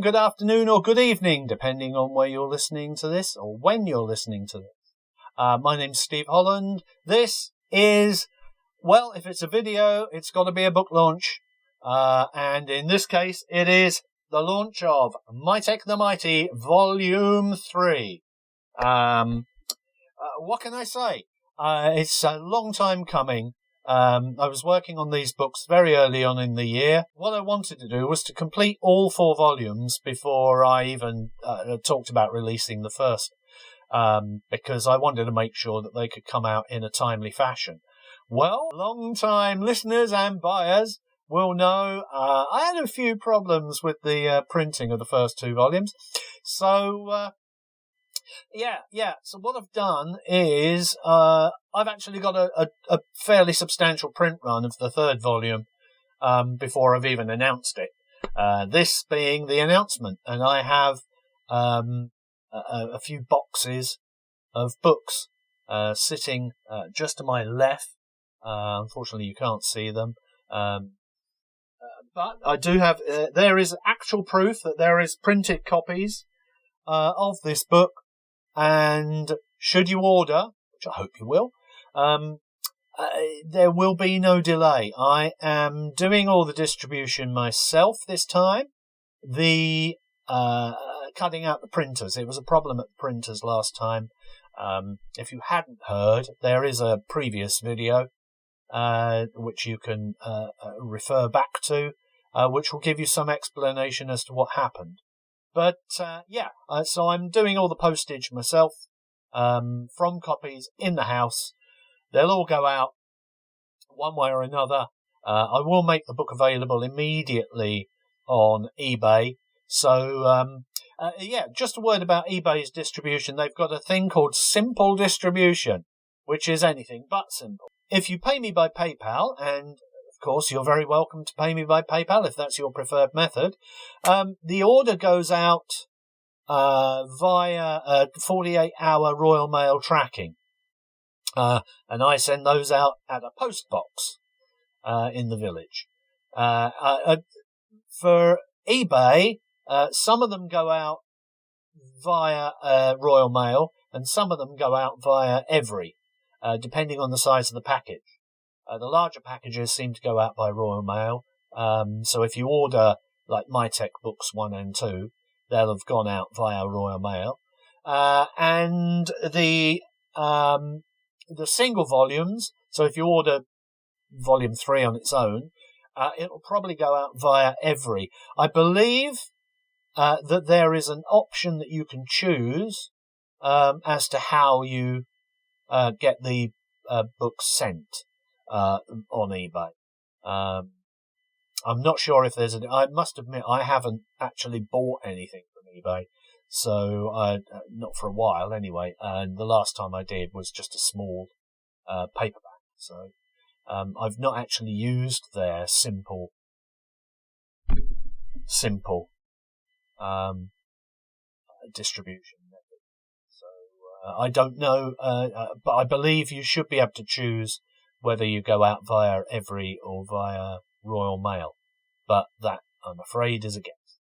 good afternoon, or good evening, depending on where you're listening to this or when you're listening to this. My name's Steve Holland. This is, well, if it's a video, it's got to be a book launch. And in this case, it is the launch of Mytek the Mighty Volume 3. What can I say? It's a long time coming. I was working on these books very early on in the year. What I wanted to do was to complete all 4 volumes before I even talked about releasing the first, because I wanted to make sure that they could come out in a timely fashion. Well, long-time listeners and buyers will know I had a few problems with the printing of the first 2 volumes. So, So what I've done is I've actually got a fairly substantial print run of the 3rd volume before I've even announced it. This being the announcement, and I have a few boxes of books sitting just to my left. Unfortunately, you can't see them. But I do have, there is actual proof that there is printed copies of this book. And should you order, which I hope you will, there will be no delay. I am doing all the distribution myself this time. The cutting out the printers. It was a problem at the printers last time. If you hadn't heard, there is a previous video which you can refer back to, which will give you some explanation as to what happened. But, so I'm doing all the postage myself, from copies in the house. They'll all go out one way or another. I will make the book available immediately on eBay. So, just a word about eBay's distribution. They've got a thing called simple distribution, which is anything but simple. If you pay me by PayPal, and of course, you're very welcome to pay me by PayPal if that's your preferred method. The order goes out via a 48-hour Royal Mail tracking. And I send those out at a post box in the village. For eBay, some of them go out via Royal Mail, and some of them go out via Every, depending on the size of the package. The larger packages seem to go out by Royal Mail. So if you order like Mytek books 1 and 2, they'll have gone out via Royal Mail. And the single volumes, so if you order volume 3 on its own, it'll probably go out via Every. I believe that there is an option that you can choose as to how you get the books sent. On eBay. I'm not sure if there's I must admit I haven't actually bought anything from eBay, so not for a while anyway, and the last time I did was just a small paperback, so I've not actually used their simple distribution method, so I don't know, but I believe you should be able to choose whether you go out via Every or via Royal Mail. But that, I'm afraid, is a guess.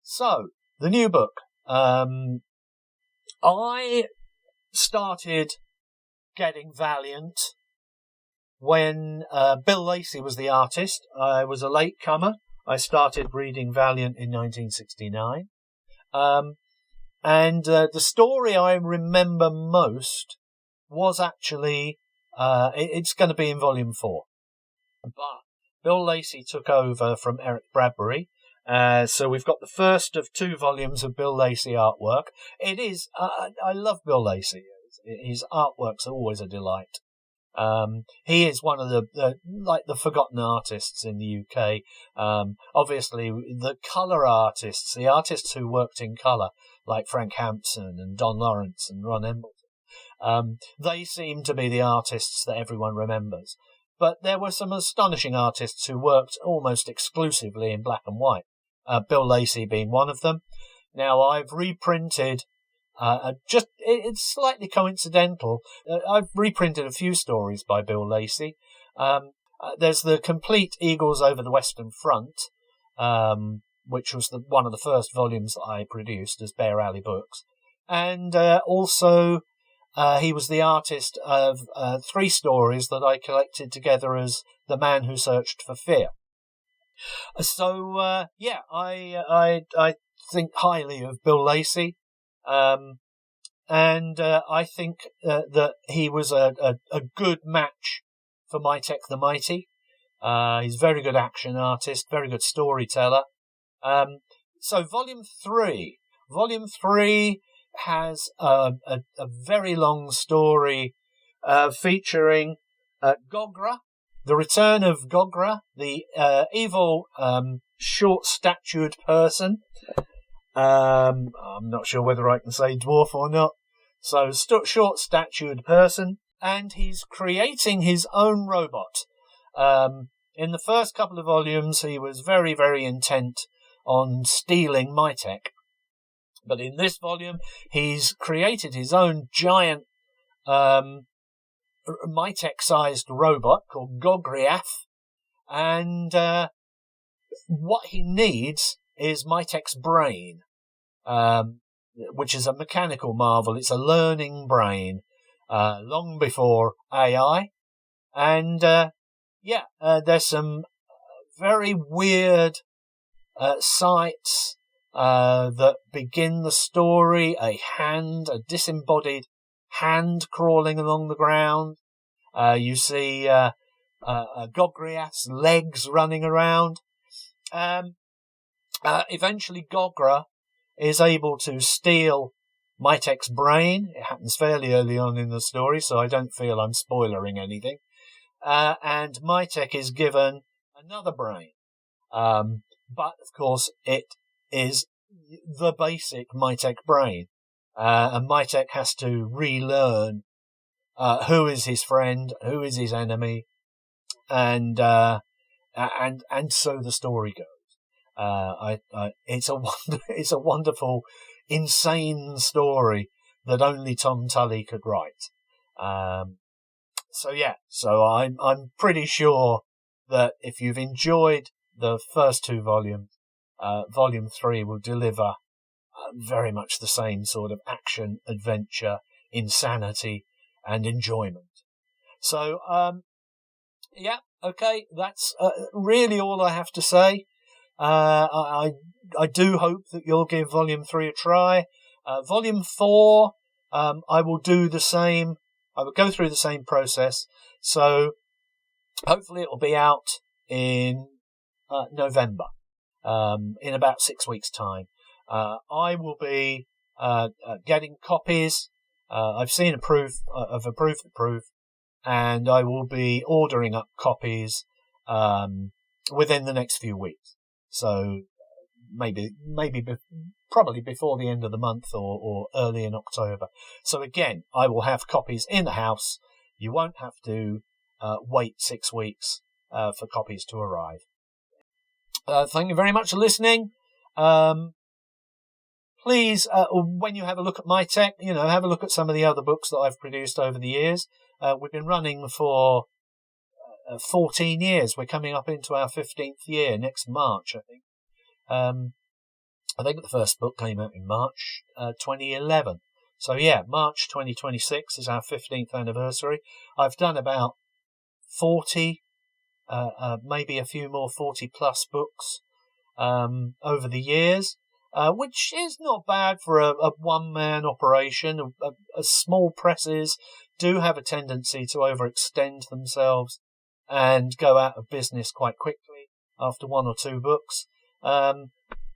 So, the new book. I started getting Valiant when Bill Lacey was the artist. I was a latecomer. I started reading Valiant in 1969. And the story I remember most was actually, it's going to be in volume 4. But Bill Lacey took over from Eric Bradbury. So we've got the first of 2 volumes of Bill Lacey artwork. It is, I love Bill Lacey. His artwork's always a delight. He is one of the forgotten artists in the UK. Obviously the colour artists, the artists who worked in colour, like Frank Hampson and Don Lawrence and Ron Embleton. They seem to be the artists that everyone remembers. But there were some astonishing artists who worked almost exclusively in black and white, Bill Lacey being one of them. Now, I've reprinted, it's slightly coincidental, I've reprinted a few stories by Bill Lacey. There's the complete Eagles Over the Western Front, which was one of the first volumes that I produced as Bear Alley Books. And also he was the artist of 3 stories that I collected together as The Man Who Searched for Fear. So, I think highly of Bill Lacey. And I think that he was a good match for Mytek the Mighty. He's a very good action artist, very good storyteller. So Volume 3 has a very long story featuring Gogra, the return of Gogra, the evil short-statured person. I'm not sure whether I can say dwarf or not. So short-statured person, and he's creating his own robot. In the first couple of volumes, he was very, very intent on stealing Mytek. But in this volume, he's created his own giant Mytek-sized robot called Gogriath. And what he needs is Mytek's brain, which is a mechanical marvel. It's a learning brain, long before AI. And there's some very weird sights that begin the story. A disembodied hand crawling along the ground. You see Gogriath's legs running around. Eventually Gogra is able to steal Mytek's brain. It happens fairly early on in the story, so I don't feel I'm spoilering anything. And Mytek is given another brain. But, of course, it is the basic Mytek brain. And Mytek has to relearn who is his friend, who is his enemy, and so the story goes. It's a wonderful, insane story that only Tom Tully could write. So I'm pretty sure that if you've enjoyed the first 2 volumes, Volume 3 will deliver very much the same sort of action, adventure, insanity, and enjoyment. So, that's really all I have to say. I do hope that you'll give Volume 3 a try. Volume 4, I will do the same. I will go through the same process. So hopefully it will be out in November, in about 6 weeks' time. I will be getting copies. I've seen a proof, and I will be ordering up copies within the next few weeks. So probably before the end of the month or early in October. So again, I will have copies in the house. You won't have to wait 6 weeks for copies to arrive. Thank you very much for listening. Please, when you have a look at Mytek, have a look at some of the other books that I've produced over the years. We've been running for 14 years. We're coming up into our 15th year next March, I think. I think the first book came out in March 2011. So March 2026 is our 15th anniversary. I've done about 40, maybe a few more 40 plus books over the years, which is not bad for a one-man operation. Small presses do have a tendency to overextend themselves and go out of business quite quickly after 1 or 2 books.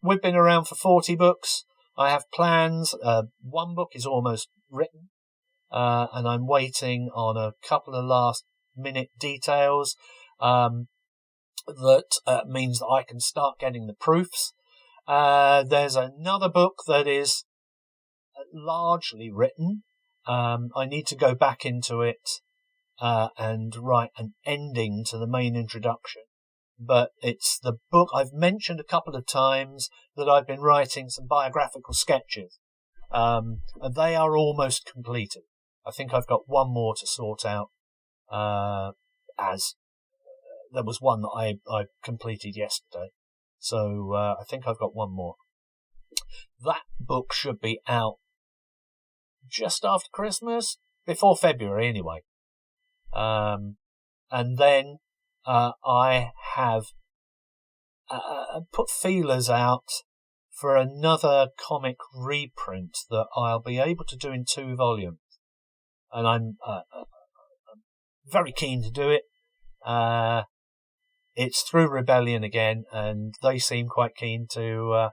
We've been around for 40 books. I have plans. 1 book is almost written, and I'm waiting on a couple of last-minute details. That means that I can start getting the proofs. There's another book that is largely written. I need to go back into it and write an ending to the main introduction. But it's the book I've mentioned a couple of times that I've been writing some biographical sketches. And they are almost completed. I think I've got 1 more to sort out, as there was one that I completed yesterday. So I think I've got one more. That book should be out just after Christmas, before February anyway. And then I have put feelers out for another comic reprint that I'll be able to do in 2 volumes. And I'm very keen to do it. It's through Rebellion again, and they seem quite keen to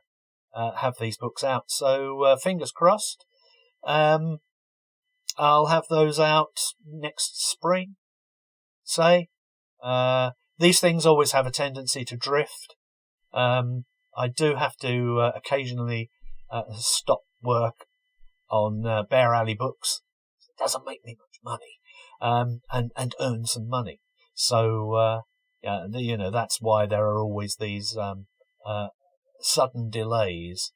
have these books out. So fingers crossed. I'll have those out next spring, say. These things always have a tendency to drift. I do have to occasionally stop work on Bear Alley books. It doesn't make me much money, and earn some money. So, that's why there are always these sudden delays.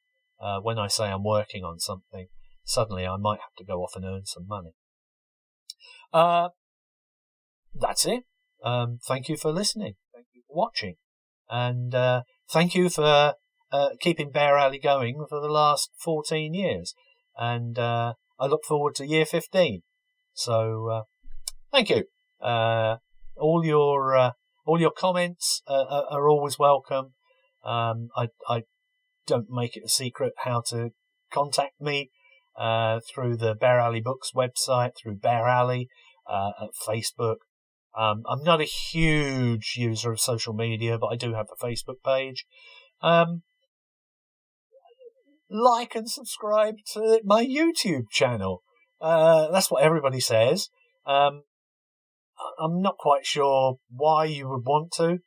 When I say I'm working on something, suddenly I might have to go off and earn some money. That's it. Thank you for listening. Thank you for watching. And thank you for keeping Bear Alley going for the last 14 years. And I look forward to year 15. So thank you. All your comments are always welcome. I don't make it a secret how to contact me through the Bear Alley Books website, through Bear Alley, at Facebook. I'm not a huge user of social media, but I do have a Facebook page. Like and subscribe to my YouTube channel. That's what everybody says. I'm not quite sure why you would want to.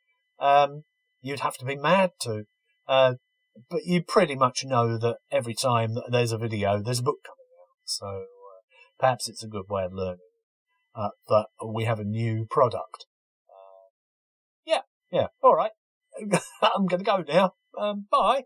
You'd have to be mad to. But you pretty much know that every time that there's a video, there's a book coming out. So perhaps it's a good way of learning that we have a new product. Yeah. All right. I'm going to go now. Bye.